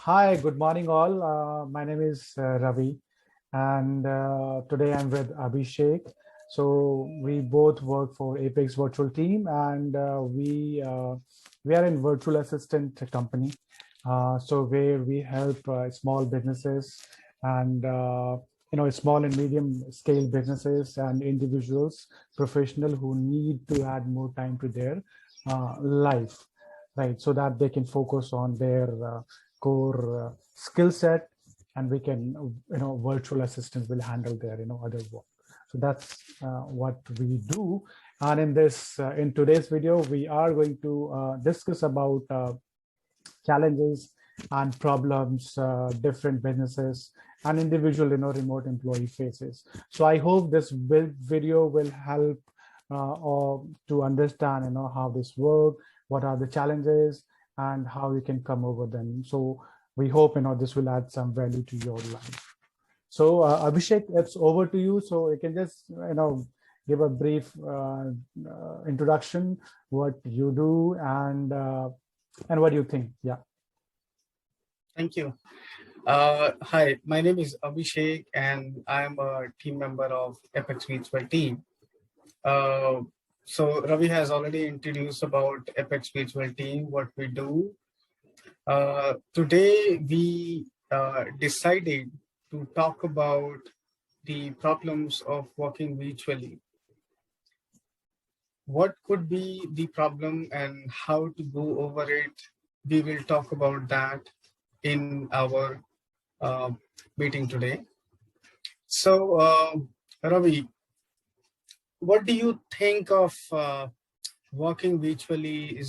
Hi, good morning, all. My name is Ravi, and today I'm with Abhishek. So we both work for Apex Virtual Team, and we are in virtual assistant company. So where we help small businesses and small and medium scale businesses and individuals, professional who need to add more time to their life, right? So that they can focus on their core skill set, and we can virtual assistants will handle their other work. So that's what we do. And in today's video we are going to discuss about challenges and problems different businesses and individual remote employee faces. So I hope this video will help or to understand how this work, what are the challenges, and how you can come over them. So we hope this will add some value to your life. So Abhishek, it's over to you. So you can just give a brief introduction, what you do, and what do you think. Yeah. Thank you. Hi, my name is Abhishek, and I am a team member of Apex Virtual Team. So Ravi has already introduced about Apex Virtual Team, what we do. Today we decided to talk about the problems of working virtually. What could be the problem and how to go over it? We will talk about that in our uh, meeting today. So, Ravi, what do you think of working virtually?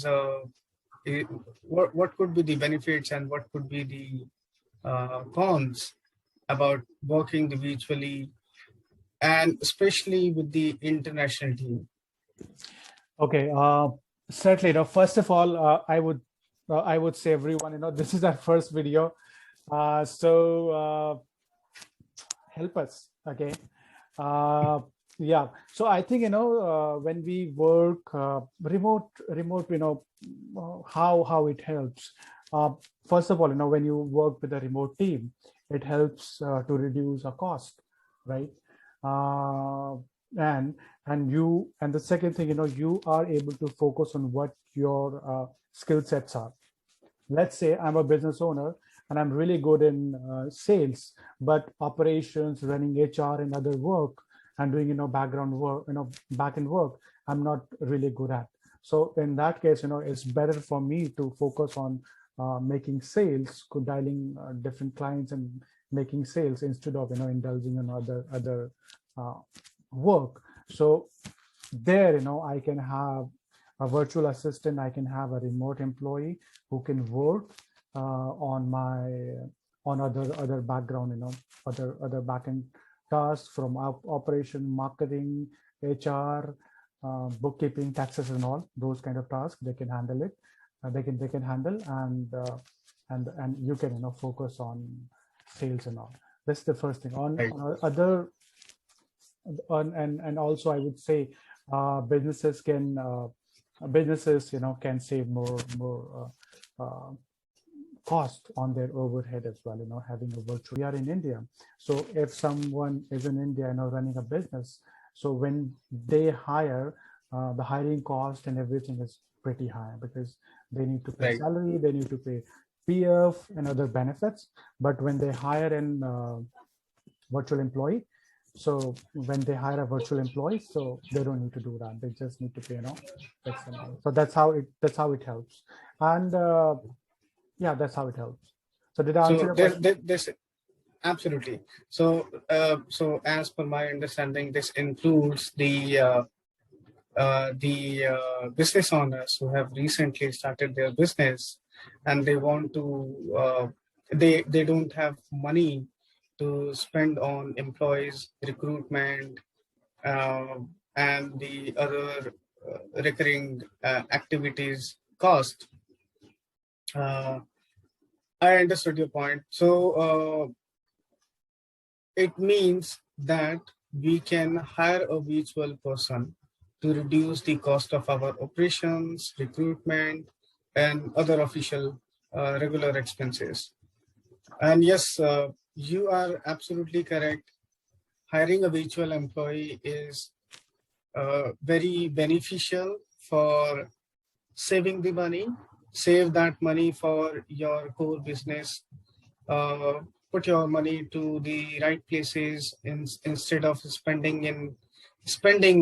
What could be the benefits and what could be the cons about working virtually, and especially with the international team? Okay, certainly. First of all, I would say everyone, this is our first video, so help us. Okay, uh, yeah. So I think when we work remote, how it helps. First of all, when you work with a remote team, it helps to reduce a cost, right? Uh, and and the second thing, you are able to focus on what your skill sets are. Let's say I'm a business owner and I'm really good in sales, but operations, running HR and other work, and doing background work, back end work, I'm not really good at. So in that case, it's better for me to focus on making sales, dialing different clients and making sales instead of indulging in other uh, work. So there, I can have a virtual assistant, I can have a remote employee who can work on my on other background, other backend tasks from operation, marketing, HR, bookkeeping, taxes, and all those kind of tasks. They can handle it. They can handle, and you can focus on sales and all. That's the first thing. Right. On other and also I would say businesses can save more cost on their overhead as well, having a virtual. We are in India, so if someone is in India, running a business, so when they hire, the hiring cost and everything is pretty high because they need to pay Right. salary, they need to pay PF and other benefits. But when they hire an virtual employee, so when they hire a virtual employee, so they don't need to do that, they just need to pay X amount. So that's how it helps. And yeah, that's how it helps. So did I answer So your question? this absolutely. So as per my understanding, this includes the business owners who have recently started their business and they want to they don't have money to spend on employees recruitment and the other recurring activities cost. uh, I understood your point. So it means that we can hire a virtual person to reduce the cost of our operations, recruitment, and other official regular expenses. And yes, you are absolutely correct. Hiring a virtual employee is very beneficial for saving the money. Save that money for your core business. Uh, put your money to the right places instead of spending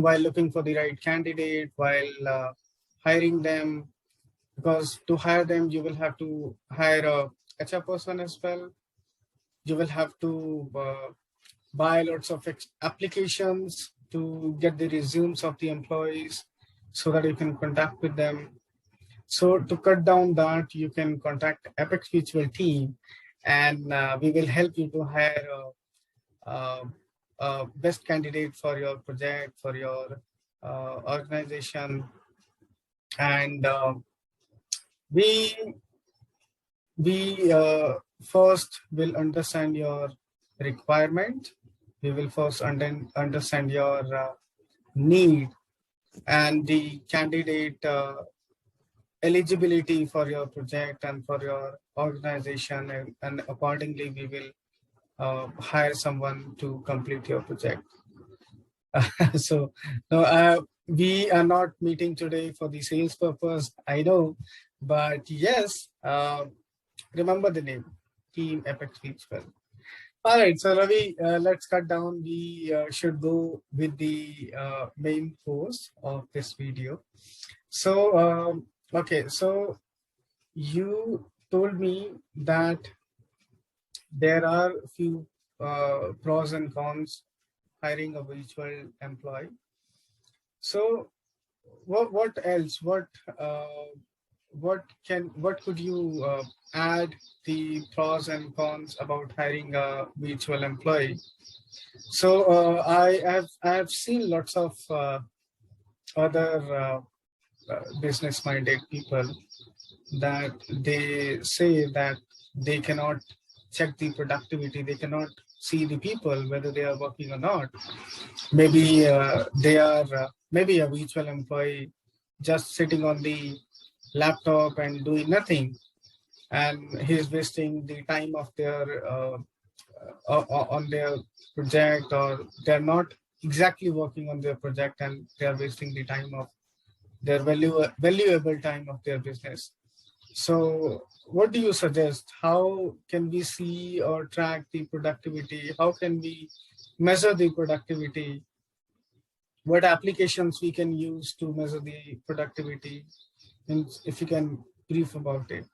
while looking for the right candidate, while hiring them. Because to hire them, you will have to hire a HR person as well. You will have to buy lots of applications to get the resumes of the employees so that you can contact with them. So to cut down that, you can contact Apex Mutual team, and we will help you to hire a, best candidate for your project, for your organization. And we first will understand your requirement. We will first understand your need and the candidate eligibility for your project and for your organization, and accordingly we will hire someone to complete your project. So no, we are not meeting today for the sales purpose, I know, but yes, remember the name, Team Apex Speaks Well. All right, so Ravi, let's cut down. We should go with the main course of this video. So, okay, so you told me that there are a few pros and cons hiring a virtual employee. So, what else? What could you add the pros and cons about hiring a virtual employee? So I have seen lots of other business-minded people that they say that they cannot check the productivity, they cannot see the people whether they are working or not. Maybe they are maybe a virtual employee just sitting on the laptop and doing nothing, and he's wasting the time of their on their project, or they're not exactly working on their project and they are wasting the time of their valuable time of their business. So what do you suggest? How can we see or track the productivity? How can we measure the productivity? What applications we can use to measure the productivity? And if you can brief about it.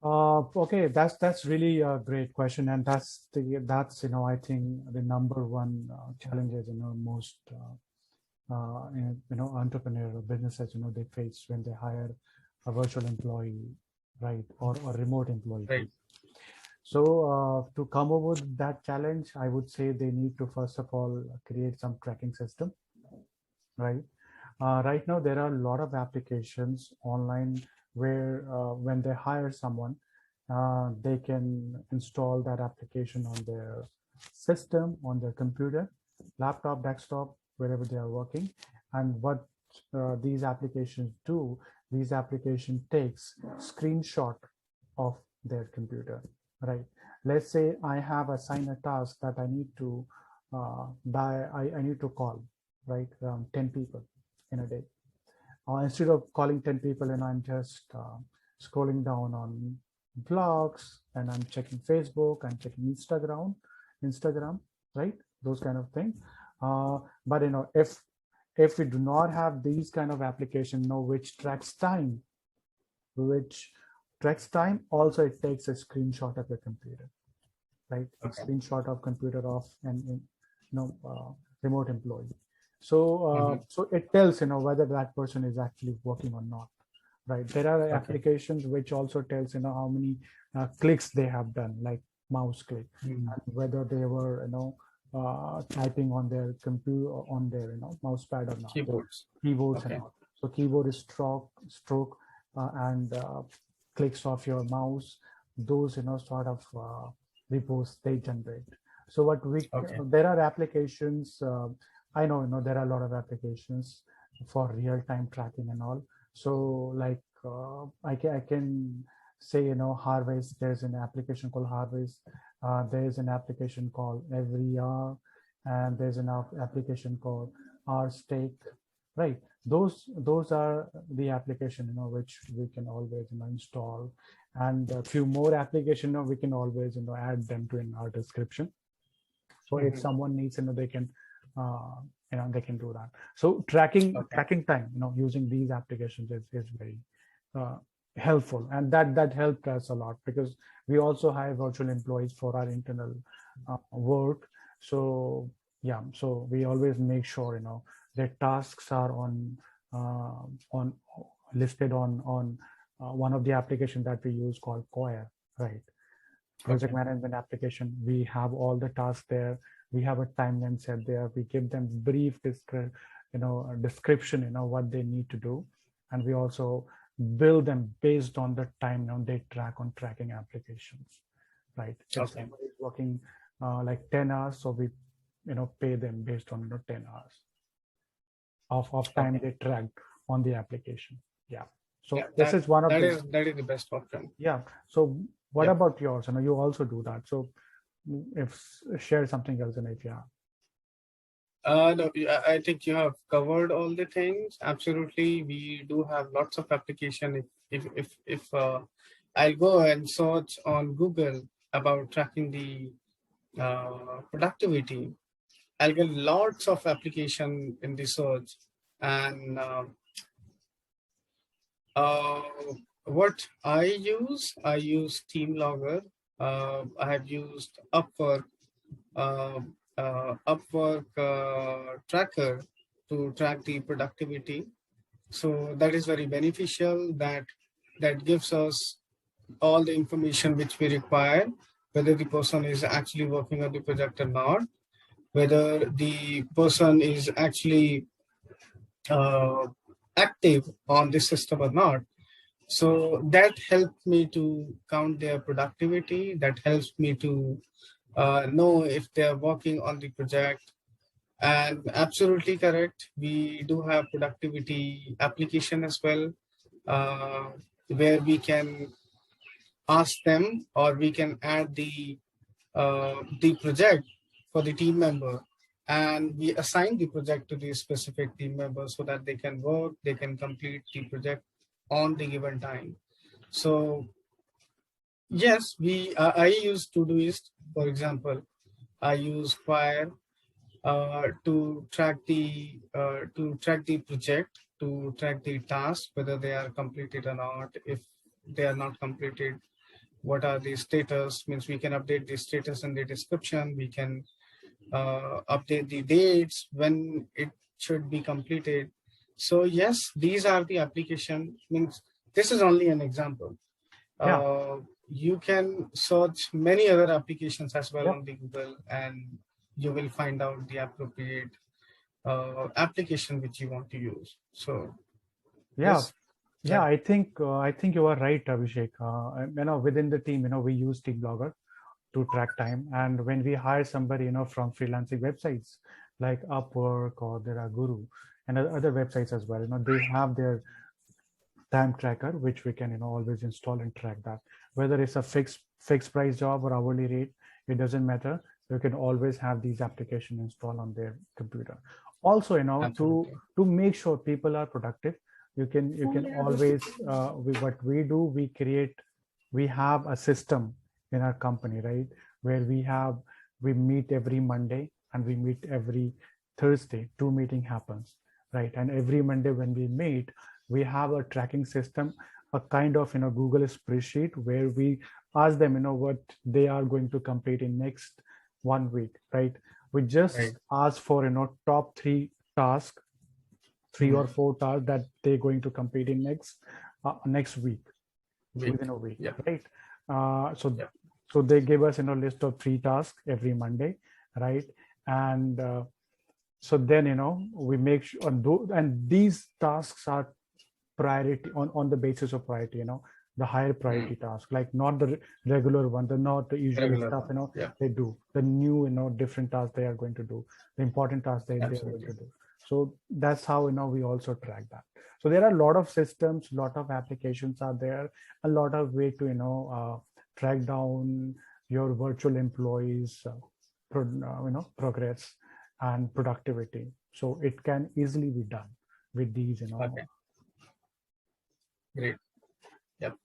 Okay, that's really a great question, and that's I think the number one challenges most entrepreneur or businesses they face when they hire a virtual employee, right, or a remote employee. Right. So to come over with that challenge, I would say they need to first of all create some tracking system, right? Right now there are a lot of applications online where when they hire someone, they can install that application on their system, on their computer, laptop, desktop, wherever they are working. And what these applications do, these application takes screenshot of their computer, right? Let's say I have assigned a task that I need to I need to call, right, around 10 people in a day. Instead of calling 10 people, and I'm just scrolling down on blogs, and I'm checking Facebook, I'm checking Instagram, right? Those kind of things. But if we do not have these kind of application, which tracks time, also it takes a screenshot of your computer, right? Okay. A screenshot of computer of and remote employee. So so it tells whether that person is actually working or not, right? There are applications which also tells how many clicks they have done, like mouse click, and whether they were typing on their computer, on their mouse pad or not. Keyboards and all. So keyboard is stroke and clicks of your mouse, those sort of reports they generate. So what we there are applications, I know there are a lot of applications for real-time tracking and all. So like I can say, Harvest, there's an application called Harvest. There's an application called Every Hour, and there's an application called Our Stake, right? Those are the application, which we can always, install, and a few more application, we can always, add them to in our description. So if someone needs, they can, they can do that. So tracking time, using these applications is very helpful, and that helped us a lot, because we also hire virtual employees for our internal work. So yeah, so we always make sure, their tasks are on listed on one of the applications that we use called Coir, right? Project management application. We have all the tasks there. We have a timeline set there. We give them brief description, what they need to do, and we also bill them based on the time they track on tracking applications, right? If somebody is working like 10 hours, so we pay them based on 10 hours of time they tracked on the application. Yeah. So this is one of that is the best option. Yeah. So what about yours? You also do that. So if share something else, if you have. No, I think you have covered all the things. Absolutely, we do have lots of application. If I'll go and search on Google about tracking the productivity, I'll get lots of application in the search. And what I use TeamLogger. I have used Upwork. Upwork tracker to track the productivity. So that is very beneficial. That gives us all the information which we require, whether the person is actually working on the project or not, whether the person is actually active on the system or not. So that helped me to count their productivity. That helps me to know if they're working on the project. And absolutely correct, we do have productivity application as well, where we can ask them, or we can add the project for the team member, and we assign the project to the specific team member so that they can work, they can complete the project on the given time. So yes, I use Todoist, for example. I use Fire to track the project, to track the task, whether they are completed or not. If they are not completed, what are the status? Means we can update the status in the description. We can update the dates when it should be completed. So yes, these are the application. Means this is only an example. You can search many other applications as well on the Google, and you will find out the appropriate application which you want to use. So yes. I think you are right, Abhishek. Within the team, we use TeamLogger to track time, and when we hire somebody, from freelancing websites like Upwork, or there are Guru and other websites as well, they have their time tracker, which we can always install and track that. Whether it's a fixed price job or hourly rate, it doesn't matter. You can always have these applications installed on their computer. Also, to make sure people are productive, you can always what we do, we have a system in our company, right, where we meet every Monday and we meet every Thursday. 2 meeting happens, right? And every Monday when we meet, we have a tracking system, a kind of Google spreadsheet, where we ask them what they are going to complete in next 1 week, right? We just ask for top 3 tasks, 3 or 4 tasks that they're going to complete in next week, within a week, right? So they give us a list of 3 tasks every Monday, right? And so then we make sure, and these tasks are priority on the basis of priority, the higher priority task, like not the regular one, not the usual stuff, they do the new, different tasks they are going to do, the important tasks they are going to do. So that's how, we also track that. So there are a lot of systems, lot of applications are there, a lot of way to, track down your virtual employees, progress and productivity. So it can easily be done with these, Okay, great. Yep.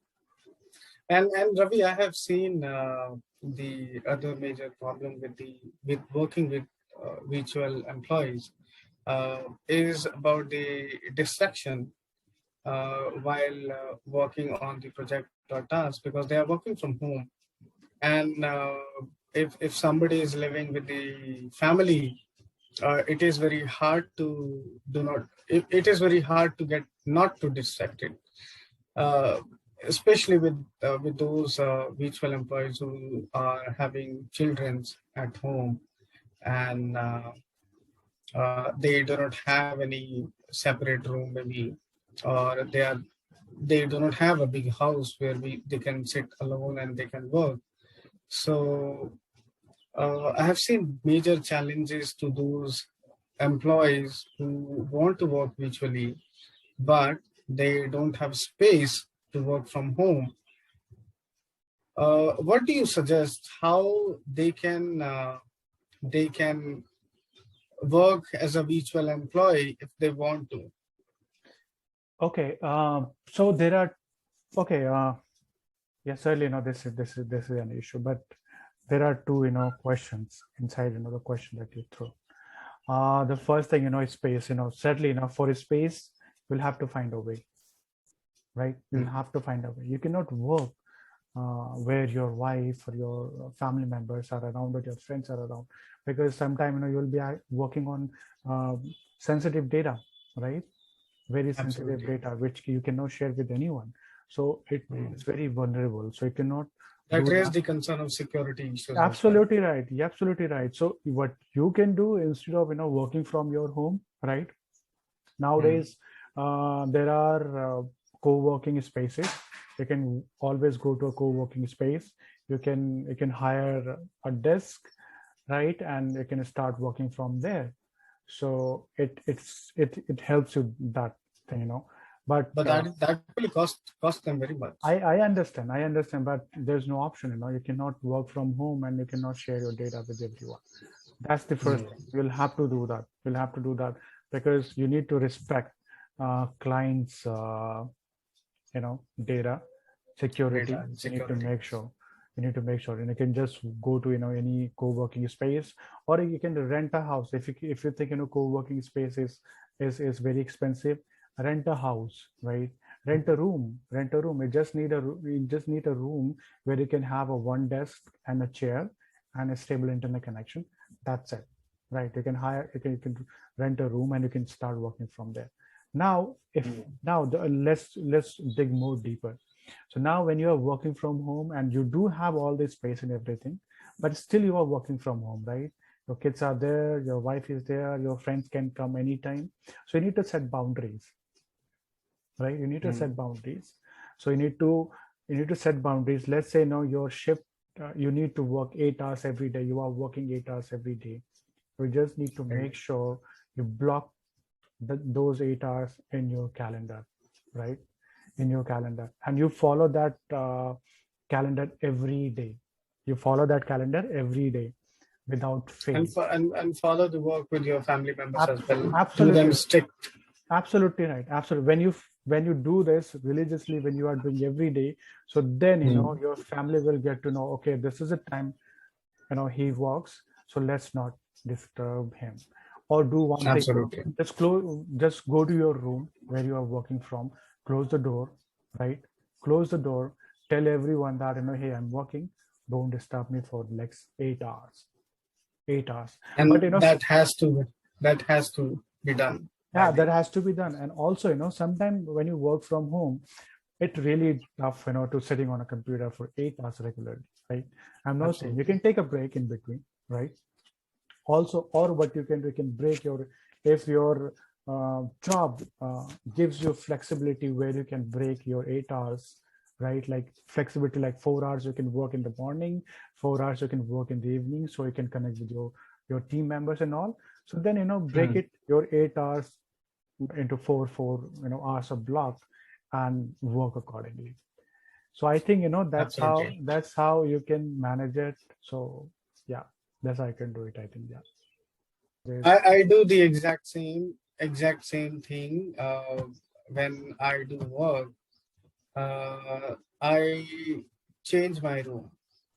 And Ravi, I have seen the other major problem with working with virtual employees is about the distraction while working on the project or task, because they are working from home. And if somebody is living with the family, it is very hard to do not. It is very hard to get not too distracted, uh, especially with those virtual employees who are having children at home, and they do not have any separate room, maybe, or they do not have a big house where they can sit alone and they can work. So I have seen major challenges to those employees who want to work virtually, but they don't have space to work from home. What do you suggest? How they can work as a virtual employee if they want to? Okay, so there are, okay, yeah, certainly, this is an issue, but there are two, questions inside, the question that you throw. The first thing, is space. Certainly, for a space, you'll have to find a way, right? You'll have to find a way. You cannot work where your wife or your family members are around or your friends are around, because sometimes, you'll be working on sensitive data, right? Very sensitive Absolutely. data which you cannot share with anyone. So it's very vulnerable, so you cannot That do raised that. the concern of security issues as well. Absolutely right. You're absolutely right. So what you can do instead of, working from your home, right? Nowadays, there are co-working spaces. You can always go to a co-working space. You can hire a desk, right? And you can start working from there. So it helps you that thing, But But that will cost them very much. I understand, but there's no option, You cannot work from home and you cannot share your data with everyone. That's the first thing. You'll have to do that. You'll have to do that because you need to respect clients, data security. Data and You need to security. make sure. You need to make sure, and you can just go to any co-working space, or you can rent a house. If you think co-working space is very expensive, rent a house, right? Rent a room. Rent a room. You just need a room where you can have a one desk and a chair and a stable internet connection. That's it, right? You can rent a room and you can start working from there. Now, if now let's dig more deeper. So now when you are working from home and you do have all this space and everything, but still you are working from home, right? Your kids are there, your wife is there, your friends can come anytime. So you need to set boundaries, right? You need to set boundaries. So you need to set boundaries. Let's say now your shift, you need to work 8 hours every day. You are working 8 hours every day. You just need to make sure you block those 8 hours in your calendar, right? In your calendar, and you follow that calendar every day. You follow that calendar every day without fail. And follow the work with your family members as well. Do Absolutely, them strict. absolutely right. Absolutely. When you do this religiously, when you are doing every day, so then your family will get to know. Okay, this is a time he works, so let's not disturb him. Or do one thing, Absolutely. just go to your room where you are working from, close the door, right? Close the door, tell everyone that hey, I'm working, don't disturb me for the next 8 hours. 8 hours. But And that has to be done by yeah, that the. has to be done. And also, sometimes when you work from home, it really tough, to sitting on a computer for 8 hours regularly, right? I'm not saying you Absolutely. can take a break in between, right? Also, or what you can break your, if your job gives you flexibility where you can break your 8 hours, right? Like flexibility, like 4 hours you can work in the morning, 4 hours you can work in the evening, so you can connect with your team members and all. So then, break it your 8 hours into four hours of block and work accordingly. So I think, Absolutely. that's how you can manage it. So yeah, that's how I can do it. I think, yeah. I do the exact same thing when I do work. I change my room.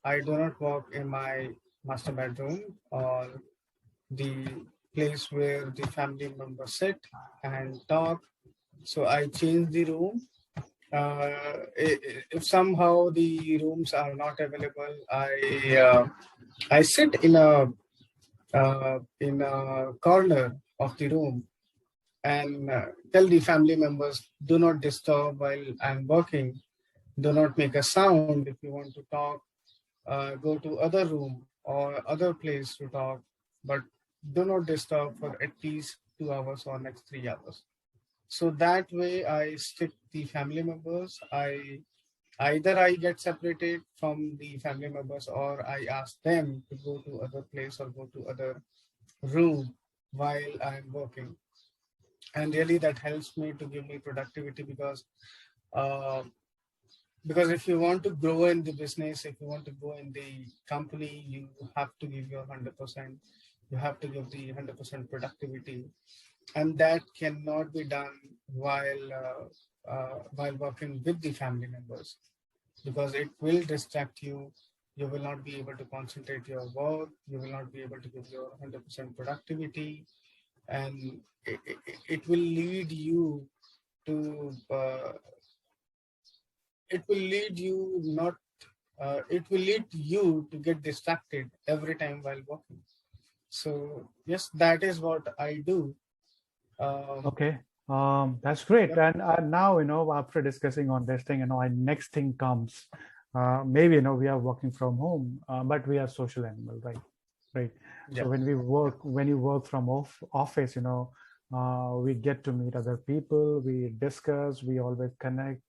I do not work in my master bedroom or the place where the family members sit and talk. So I change the room. If somehow the rooms are not available, I sit in a corner of the room and tell the family members, do not disturb while I'm working. Do not make a sound. If you want to talk, go to other room or other place to talk, but do not disturb for at least 2 hours or next 3 hours. So that way I stick the family members. I get separated from the family members or I ask them to go to other place or go to other room while I'm working. And really that helps me to give me productivity uh, because if you want to grow in the business, if you want to grow in the company, you have to give your 100%. You have to give the 100% productivity, and that cannot be done while working with the family members, because it will distract you. You will not be able to concentrate your work. You will not be able to give your 100% productivity, and it will lead you to it will lead you not it will lead you to get distracted every time while walking. So yes, that is what I do. Okay. That's great. Yep. And now, after discussing on this thing, our next thing comes. Maybe, we are working from home, but we are social animal, right? Right. So Yep. when you work from office, we get to meet other people, we discuss, we always connect,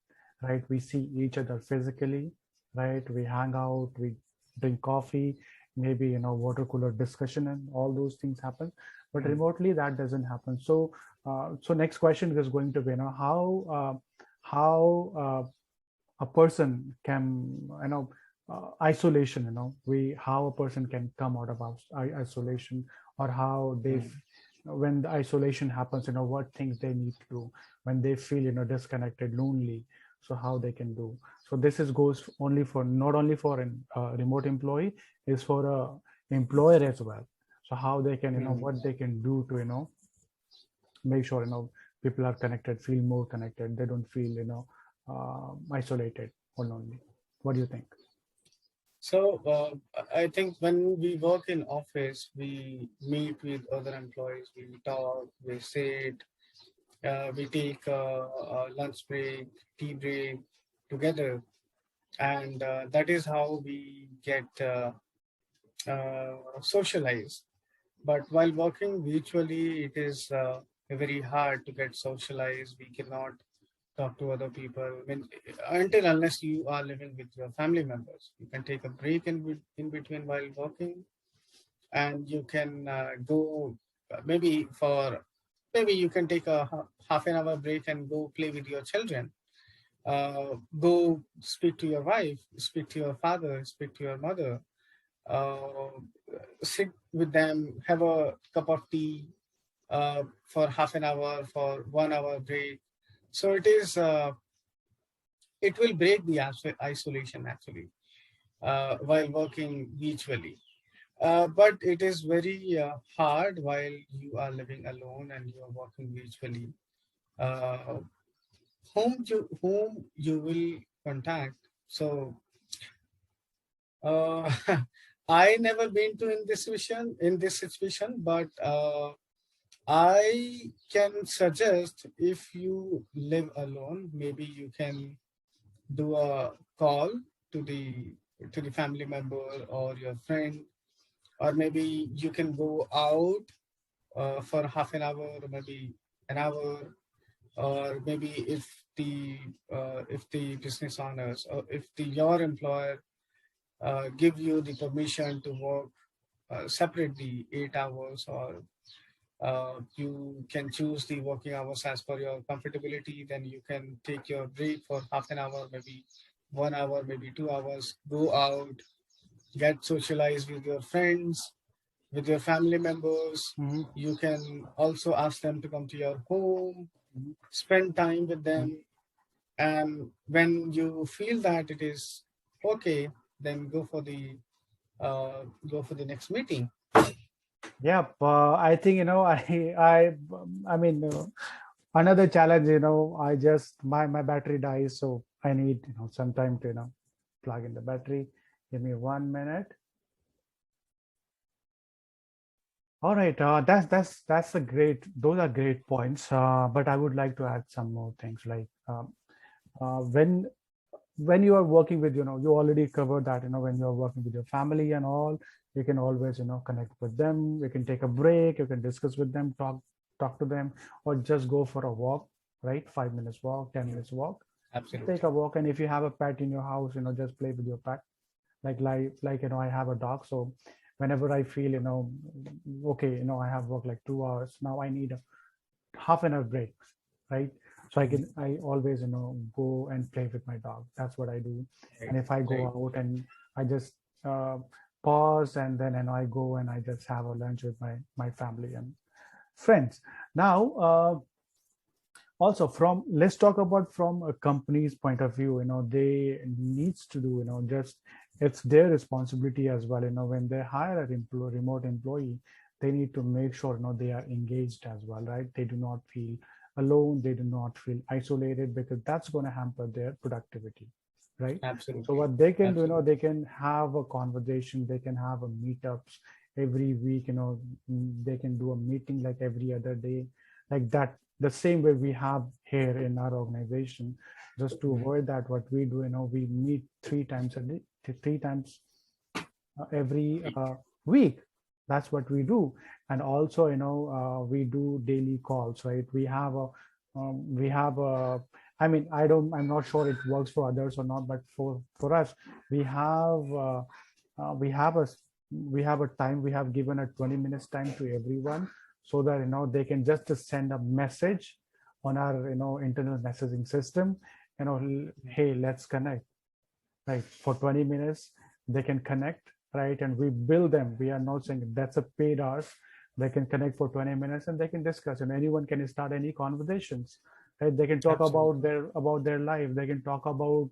right? We see each other physically, right? We hang out, we drink coffee, maybe, water cooler discussion and all those things happen. But Mm. remotely, that doesn't happen. So next question is going to be, how a person can, isolation, how a person can come out of isolation, or how they, Mm. when the isolation happens, what things they need to do when they feel, disconnected, lonely. So how they can do. So this is goes only for, not only for an remote employee, is for a employer as well. So how they can, Mm. what they can do to, make sure people are connected, feel more connected, they don't feel isolated or lonely. What do you think? So I think when we work in office, we meet with other employees, we talk, we sit, we take a lunch break, tea break together, and that is how we get socialized. But while working virtually, it is very hard to get socialized. We cannot talk to other people. I mean, until unless you are living with your family members, you can take a break in between while working, and you can go maybe for maybe you can take a half an hour break and go play with your children. Go speak to your wife, speak to your father, speak to your mother. Uh, Sit with them, have a cup of tea for half an hour, for 1 hour break. So it will break the isolation actually while working virtually. But it is very hard while you are living alone and you are working virtually. Uh, whom you will contact. So uh, I never been to in this situation, but I can suggest if you live alone, maybe you can do a call to the family member or your friend, or maybe you can go out for half an hour or maybe an hour, or maybe if the business owners or if your employer give you the permission to work separately 8 hours or You can choose the working hours as per your comfortability. Then you can take your break for half an hour, maybe 1 hour, maybe 2 hours. Go out, get socialized with your friends, with your family members. Mhm. You can also ask them to come to your home, Mhm. spend time with Mhm. them. And when you feel that it is okay, then go for the next meeting. Yeah, I think I mean another challenge. I just my battery dies, so I need some time to plug in the battery. Give me 1 minute. All right, that's a great. Those are great points. But I would like to add some more things like when you are working with you already covered that when you are working with your family and all, you can always connect with them. You can take a break, you can discuss with them, talk to them, or just go for a walk, right? 5 minutes walk, 10 minutes walk. Take Absolutely. a walk. And if you have a pet in your house, just play with your pet. Like I have a dog, so whenever I feel okay, I have worked like 2 hours, now I need a half an hour break, right? So I always go and play with my dog. That's what I do. Right, And if I go right. out and I just pause, and then I go and I just have a lunch with my family and friends. Now also, from let's talk about from a company's point of view. They needs to do just, it's their responsibility as well. When they hire a remote employee, they need to make sure they are engaged as well, right? They do not feel alone, they do not feel isolated, because that's going to hamper their productivity, right? So Absolutely. what they can do, Absolutely. they can have a conversation, they can have a meetups every week. They can do a meeting like every other day, like that, the same way we have here in our organization. Just to avoid that, what we do, we meet 3 times a day, 3 times every week. That's what we do. And also we do daily calls, right? We have a I mean, I'm not sure it works for others or not, but for us, we have we have a time. We have given a 20 minutes time to everyone, so that they can just send a message on our internal messaging system. Hey, let's connect, right? For 20 minutes they can connect, right? And we bill them. We are not saying that's a paid hours. They can connect for 20 minutes and they can discuss, and anyone can start any conversations, right? They can talk about Absolutely. their life. They can talk about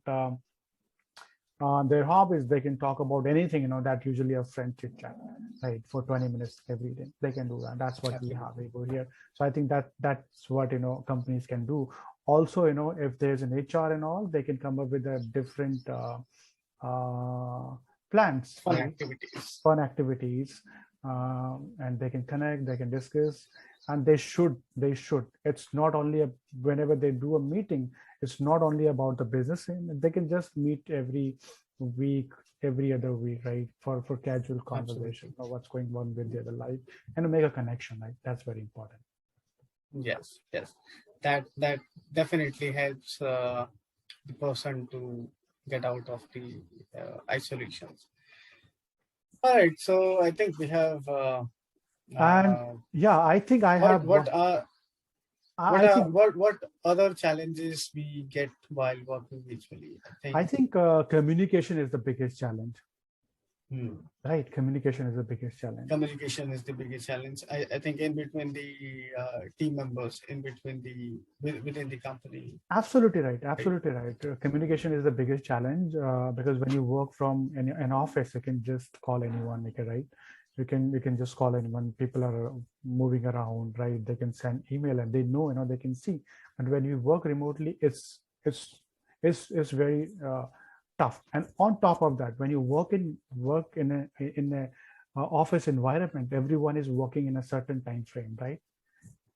their hobbies. They can talk about anything, that usually a friend chit chat, right? For 20 minutes every day, they can do that. That's what we have Absolutely. over here. So I think that's what companies can do. Also, if there's an HR and all, they can come up with a different uh, plans, Fun right? activities. Fun activities, and they can connect, they can discuss, and they should. It's not only whenever they do a meeting, it's not only about the business, and they can just meet every week, every other week, right? For casual conversation Absolutely. or what's going on with their life, and make a connection, right? That's very important. Yes, yes. That definitely helps the person to get out of the isolations. All right. So I think we have And uh, yeah, I think I what have what one. are what I are think what other challenges we get while working virtually? I I think. think communication is the biggest challenge, Hmm. right? Communication is the biggest challenge. Communication is the biggest challenge. I think in between the team members, in between within the company, Absolutely right. right? Absolutely right. Communication is the biggest challenge, because when you work from an office, you can just call anyone, okay, right? You can just call anyone. People are moving around, right? They can send email and they know, they can see. And when you work remotely, it's very tough. And on top of that, when you work in a office environment, everyone is working in a certain time frame, right?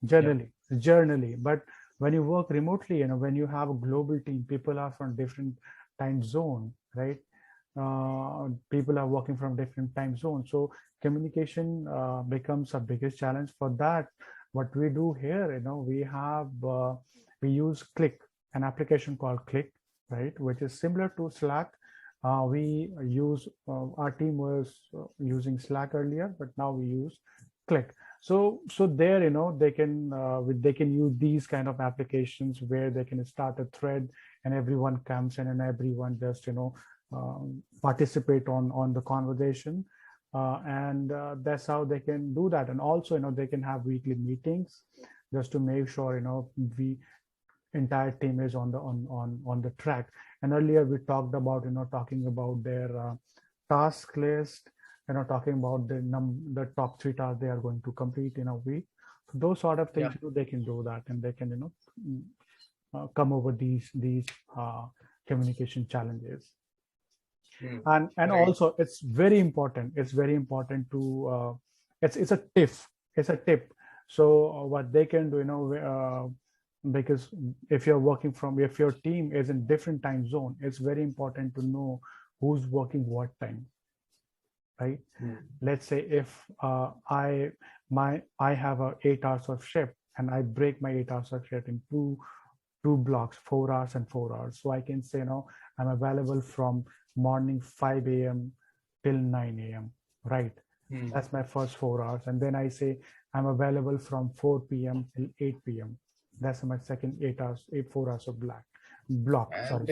Yep. Generally, but when you work remotely, when you have a global team, people are from different time zone, right? People are working from different time zones, so communication becomes a biggest challenge. For that, what we do here, we use Click, an application called Click, right, which is similar to Slack. We use Our team was using Slack earlier, but now we use click. So there, they can use these kind of applications where they can start a thread and everyone comes in and everyone just participate on the conversation, and that's how they can do that. And also, they can have weekly meetings just to make sure we entire team is on the track. And earlier we talked about talking about their task list, talking about the top 3 tasks they are going to complete in a week. So those sort of things, they can do that, and they can come over these communication challenges. And Right. also it's very important, to it's a tip. So what they can do, because if your team is in different time zone, it's very important to know who's working what time, right? Let's say if I have a 8 hours of shift, and I break my 8 hours of shift in two blocks, 4 hours and 4 hours. So I can say, I'm available from morning 5 a.m. till 9 a.m. Right? That's my first 4 hours. And then I say I'm available from 4 p.m. till 8 p.m. That's my second 4 hours of block. And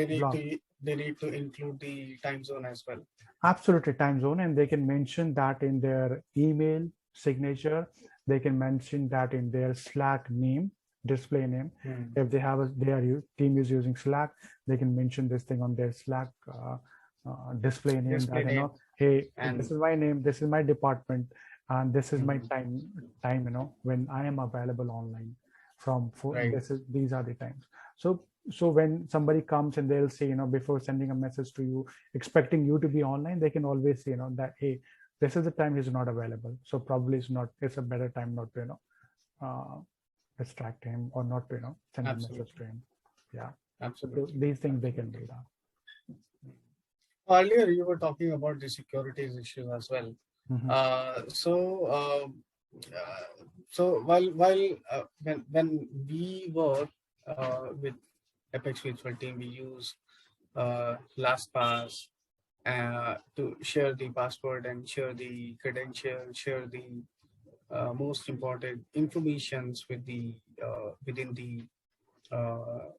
they need to include the time zone as well. Absolutely, time zone, and they can mention that in their email signature. They can mention that in their Slack name, display name. If they have their team is using Slack, they can mention this thing on their Slack display name. Hey, and this is my name, this is my department, and this is my time. When I am available online from 4. Right. These are the times. So when somebody comes and they'll say, before sending a message to you, expecting you to be online, they can always say, that, hey, this is the time he's not available. So probably it's a better time not to, distract him, or not to, send a message to him. Yeah. Absolutely. So these things they can do that. Earlier, you were talking about the securities issue as well. So while when we work with Apex Virtual Team, we use LastPass to share the password and share the credentials, share the most important informations with the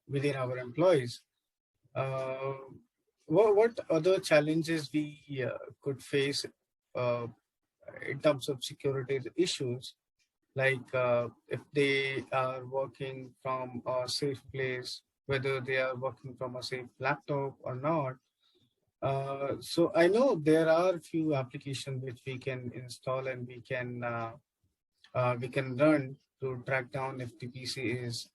within our employees. What other challenges we could face in terms of security issues, like if they are working from a safe place, whether they are working from a safe laptop or not. So I know there are few applications which we can install, and we can run to track down if the PC is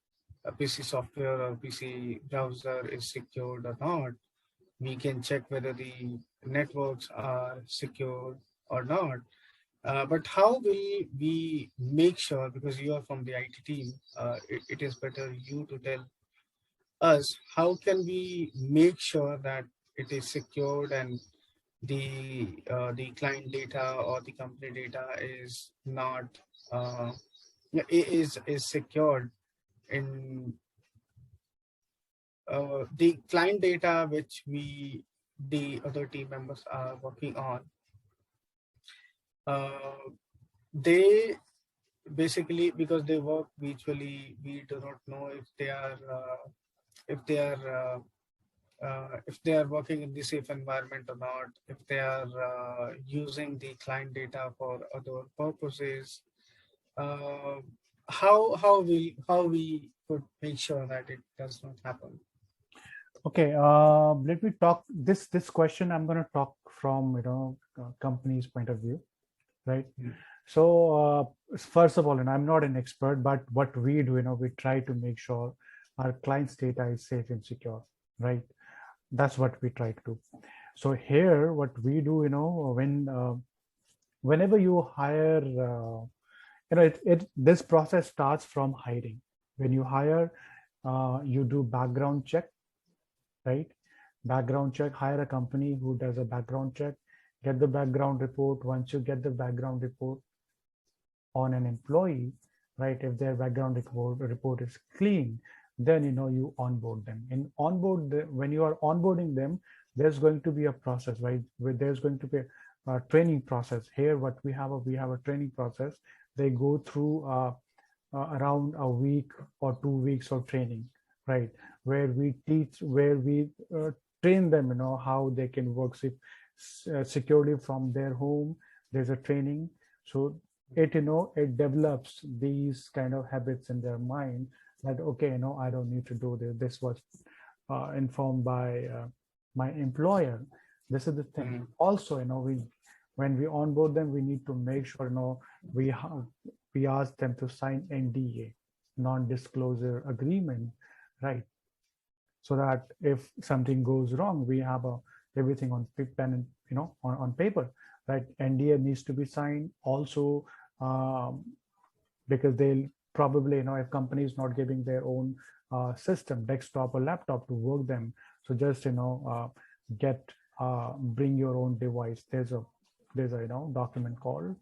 a PC software or PC browser is secured or not. We can check whether the networks are secured or not. But how will we make sure, because you are from the IT team, it is better you to tell us, how can we make sure that it is secured and the client data or the company data is not is secured in the client data which the other team members are working on. They basically, because they work virtually, we do not know if they are working in the safe environment or not, if they are using the client data for other purposes. How we could make sure that it does not happen? Okay, let me talk this question. I'm going to talk from company's point of view, right? So first of all, and I'm not an expert, but what we do, we try to make sure our client's data is safe and secure, right? That's what we try to do. So here, what we do, whenever you hire, this process starts from hiring. When you hire, you do background check, right? Background check, hire a company who does a background check, get the background report. Once you get the background report on an employee, right? If their background report is clean, then you onboard them. And when you are onboarding them, there's going to be a process, right? Where there's going to be a training process. Here, what we have a training process they go through around a week or 2 weeks of training, right? Where we train them, how they can work securely from their home. There's a training, so it develops these kind of habits in their mind that, okay, I don't need to do this. This was informed by my employer. This is the thing. Also, when we onboard them, we need to make sure, we ask them to sign NDA, non-disclosure agreement, right? So that if something goes wrong, we have everything on pen and on paper, right? NDA needs to be signed also, because they'll probably, if company is not giving their own system, desktop or laptop to work them, so just bring your own device. There's a document called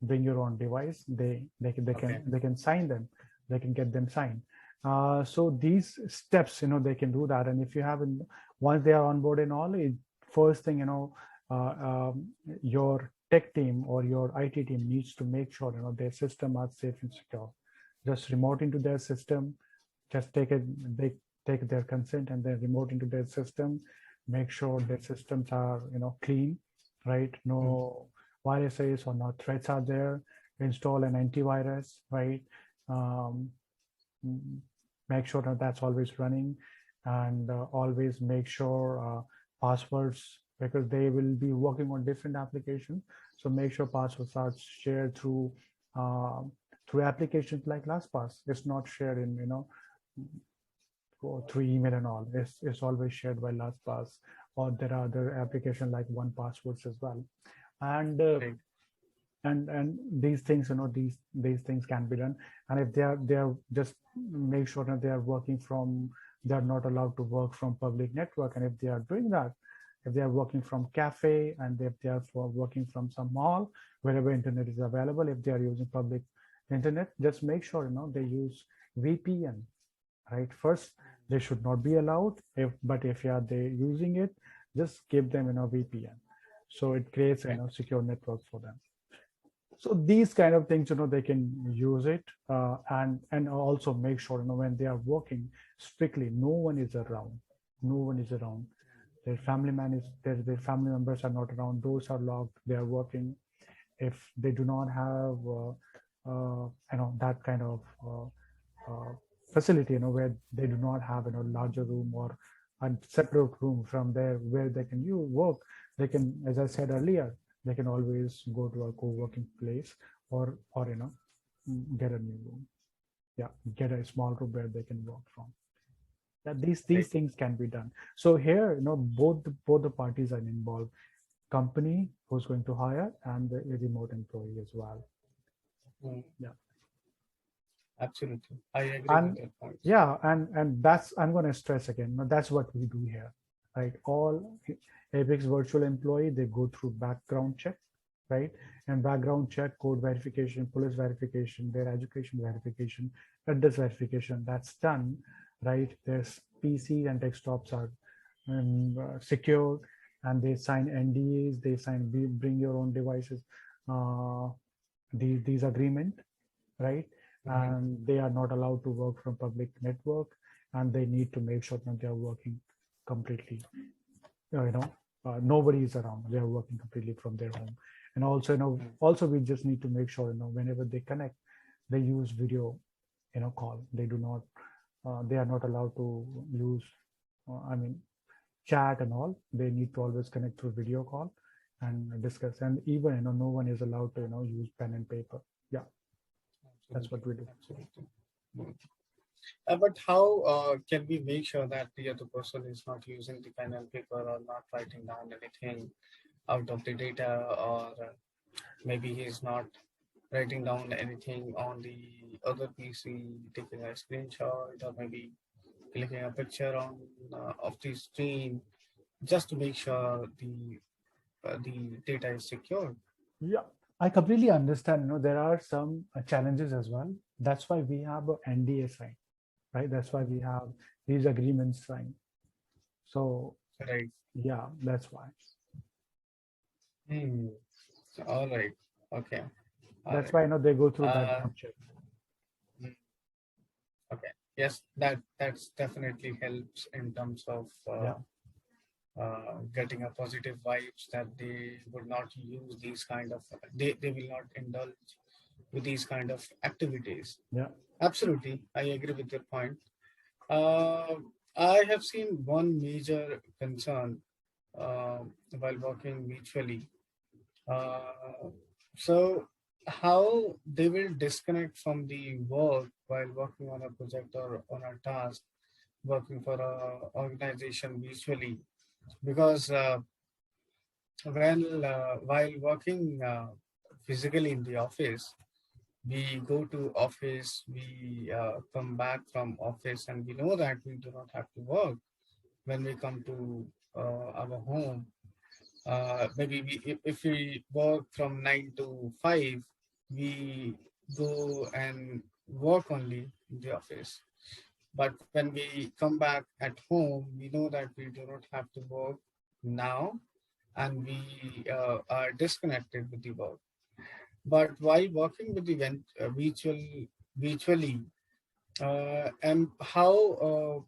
bring your own device. They can sign them, they can get them signed. So these steps, they can do that. And if you have, once they are on board and all, first thing, your tech team or your IT team needs to make sure, their system are safe and secure. Just remote into their system, just they take their consent and then remote into their system, make sure their systems are, clean, right? No viruses or no threats are there. Install an antivirus, right? Make sure that that's always running, and always make sure passwords, because they will be working on different applications. So make sure passwords are shared through applications like LastPass. It's not shared in, through email and all. It's always shared by LastPass, or there are other applications like 1Passwords as well. And Right. and these things, these things can be done. And if they are just make sure that they are working from, they are not allowed to work from public network. And if they are doing that, if they are working from cafe, and if they are working from some mall, wherever internet is available, if they are using public internet, just make sure they use VPN, right? First, they should not be allowed. But if they're using it, just give them VPN, so it creates a secure network for them. So these kind of things, they can use it, and also make sure, when they are working strictly, no one is around. Their family their family members are not around. Doors are locked. They are working. If they do not have that kind of facility, where they do not have larger room or a separate room from there where they can work, they can, as I said earlier, they can always go to a co-working place, or get a new room. Yeah, get a small room where they can work from. That these things can be done. So here, both the parties are involved: company who's going to hire, and the remote employee as well. Yeah, Absolutely, I agree and with your point. yeah, and that's, I'm going to stress again, that's what we do here, right? All Apex virtual employee, they go through background check, right? And background check, code verification, police verification, their education verification, address verification, that's done, right? Their PC and desktops are secure, and they sign NDAs, they sign bring your own devices, these agreement, right? And they are not allowed to work from public network, and they need to make sure that they are working completely, nobody is around, they are working completely from their home. And also, also we just need to make sure, whenever they connect, they use video, call. They do not, they are not allowed to use, chat and all. They need to always connect through video call and discuss. And even, no one is allowed to, use pen and paper. Yeah, that's what we do. Absolutely. But how can we make sure that the other person is not using the pen and paper, or not writing down anything out of the data, or maybe he's not writing down anything on the other PC, taking a screenshot, or maybe clicking a picture on of the screen, just to make sure the data is secure? Yeah, I completely understand. There are some challenges as well. That's why we have a NDA signed, right? That's why we have these agreements signed. So Right. yeah, that's why. All right. Okay. All That's right. why they go through Uh, background check. mm, okay. Yes, that's definitely helps in terms of Yeah, getting a positive vibes that they would not use these kind of they will not indulge with these kind of activities. yeah. Absolutely, I agree with your point. Uh, I have seen one major concern uh, while working virtually. Uh, so, how they will disconnect from the work while working on a project or on a task, working for a organization virtually, because while working physically in the office, we go to office, we come back from office, and we know that we do not have to work when we come to our home. Maybe if we work from 9 to 5, we go and work only in the office. But when we come back at home, we know that we do not have to work now, and we are disconnected with the work. But while working with the virtually, and how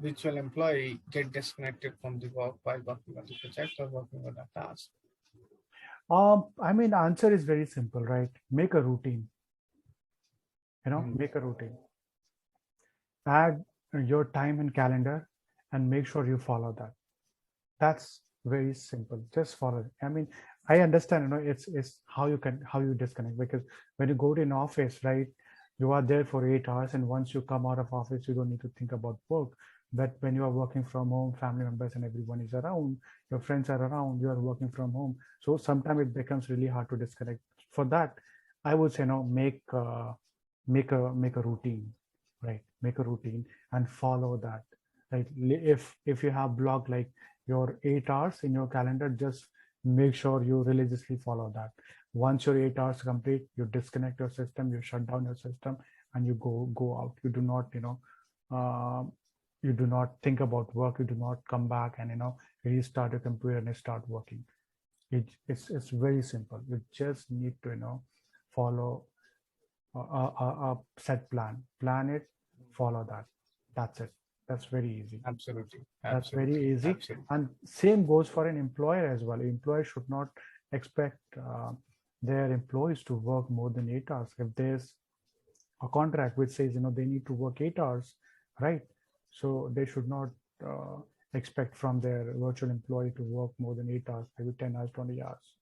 virtual employee get disconnected from the work while working on the project or working on a task. I mean, the answer is very simple, right? Make a routine. Mm, Make a routine. Add your time and calendar, and make sure you follow that. That's very simple. Just follow it. I mean, I understand, it's how you disconnect, because when you go to an office, right, you are there for 8 hours, and once you come out of office, you don't need to think about work. But when you are working from home, family members and everyone is around, your friends are around, you are working from home. So sometimes it becomes really hard to disconnect. For that, I would say, make a routine, right? Make a routine and follow that. Right. If you have blocked like your 8 hours in your calendar, just make sure you religiously follow that. Once your 8 hours complete, you disconnect your system, you shut down your system, and you go out. You do not, um, you do not think about work. You do not come back and restart your computer and start working. It's very simple. You just need to follow a set plan it, follow that. That's it. That's very easy. absolutely, That's very absolutely, easy. absolutely. And same goes for an employer as well. Employer should not expect their employees to work more than 8 hours. If there's a contract which says they need to work 8 hours, right? So they should not uh, expect from their virtual employee to work more than 8 hours, maybe 10 hours, 20 hours.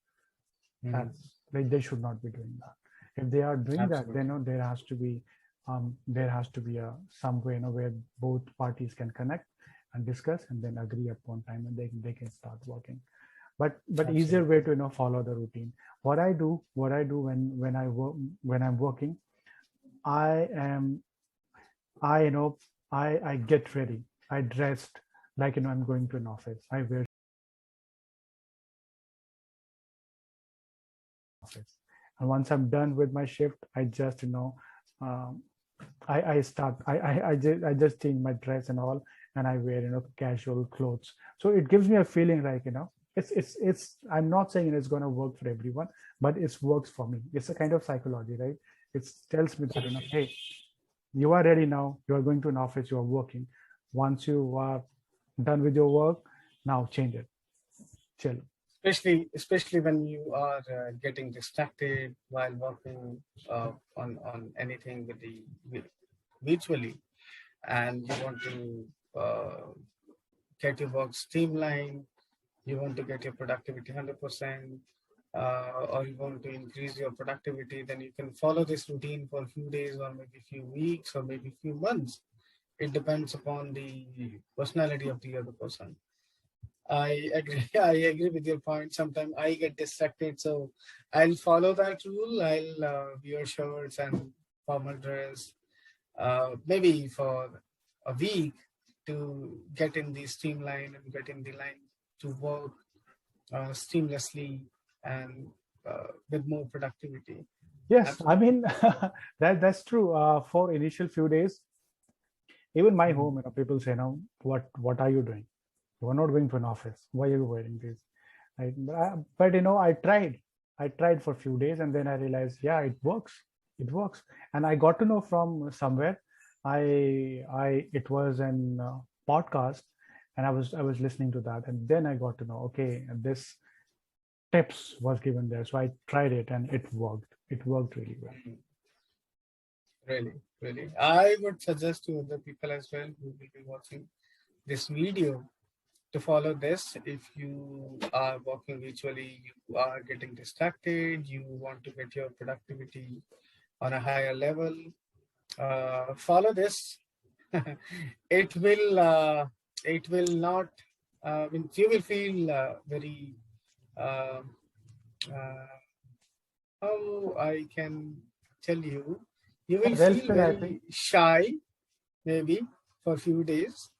Mm, That's like they should not be doing that. If they are doing that, then absolutely, there has to be a some way where both parties can connect and discuss and then agree upon time, and they can start working. But easier way absolutely. to follow the routine. What I do when I work, when I'm working, I am I I get ready. I dressed like I'm going to an office. I wear office. And once I'm done with my shift, I just um, I start I just change my dress and all, and I wear casual clothes. So it gives me a feeling like it's I'm not saying it's going to work for everyone, but it works for me. It's a kind of psychology, right? It tells me that hey, you are ready now. You are going to an office. You are working. Once you are done with your work, now change it. Chill. Especially when you are getting distracted while working on anything virtually, and you want to get your work streamlined, you want to get your productivity 100%, or you want to increase your productivity, then you can follow this routine for a few days or maybe a few weeks or maybe a few months. It depends upon the personality of the other person. I agree. I agree with your point. Sometimes I get distracted, so I'll follow that rule. I'll wear shirts and formal dress, maybe for a week to get in the streamline and get in the line to work seamlessly and with more productivity. Yes, I Absolutely. mean that's true. For initial few days, even my Mm, home, people say, "Now, what are you doing? You are not going to an office. Why are you wearing this?" Right? But I tried. I tried for a few days, and then I realized, yeah, it works. It works. And I got to know from somewhere. It was an podcast, and I was listening to that, and then I got to know, okay, this tips was given there. So I tried it, and it worked. It worked really well. Really, really. I would suggest to other people as well who will be watching this video to follow this. If you are working virtually, you are getting distracted, you want to get your productivity on a higher level, follow this. It will not, you will feel very, uh, uh, how I can tell you, you will Well feel said, I think. very shy maybe for a few days.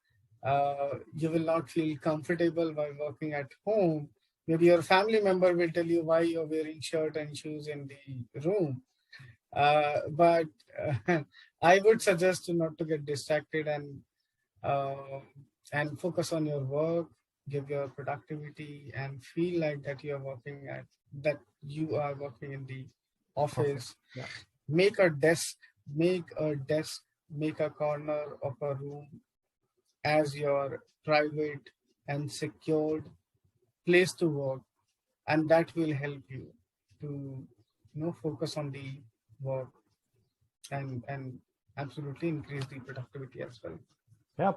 You will not feel comfortable while working at home. Maybe your family member will tell you why you're wearing shirt and shoes in the room. But I would suggest you not to get distracted uh, and focus on your work, give your productivity, and feel like that you are working in the Office. office. Yeah. Make a desk, make a corner of a room as your private and secured place to work, and that will help you to focus on the work and absolutely increase the productivity as well. Yeah.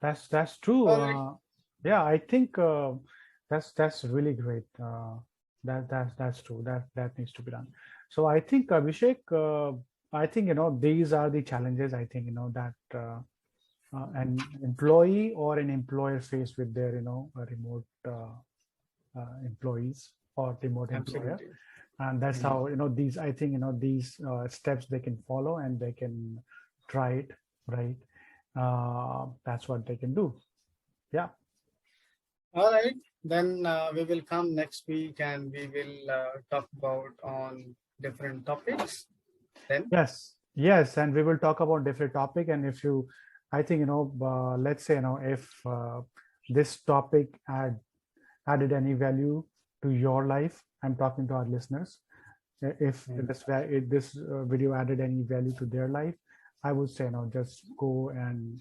That's true. All right. Yeah, I think that's really great. That's true. That needs to be done. So I think Abhishek, I think these are the challenges. I think that an employee or an employer face with their remote employees or remote employer, Absolutely. and that's how these. I think these steps they can follow and they can try it, right? That's what they can do. Yeah. All right. Then we will come next week and we will talk about on different topics. Then Yes, and we will talk about different topic. And if you, I think let's say if this topic added any value to your life, I'm talking to our listeners. If this video added any value to their life, I would say just go and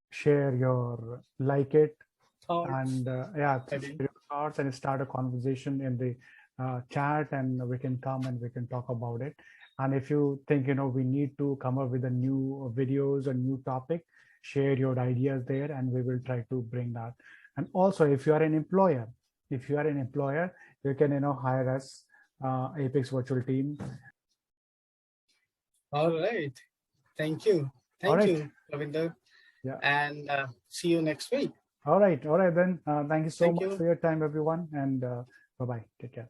share your like it, thoughts. and share your thoughts and start a conversation in the chat, and we can come and we can talk about it. And if you think we need to come up with a new videos or new topic, share your ideas there, and we will try to bring that. And also, if you are an employer, you can hire us, Apex Virtual Team. All right. Thank you. Thank you, Ravinder. Yeah. And see you next week. All right then. Thank you so much for your time, everyone, and bye-bye. Take care.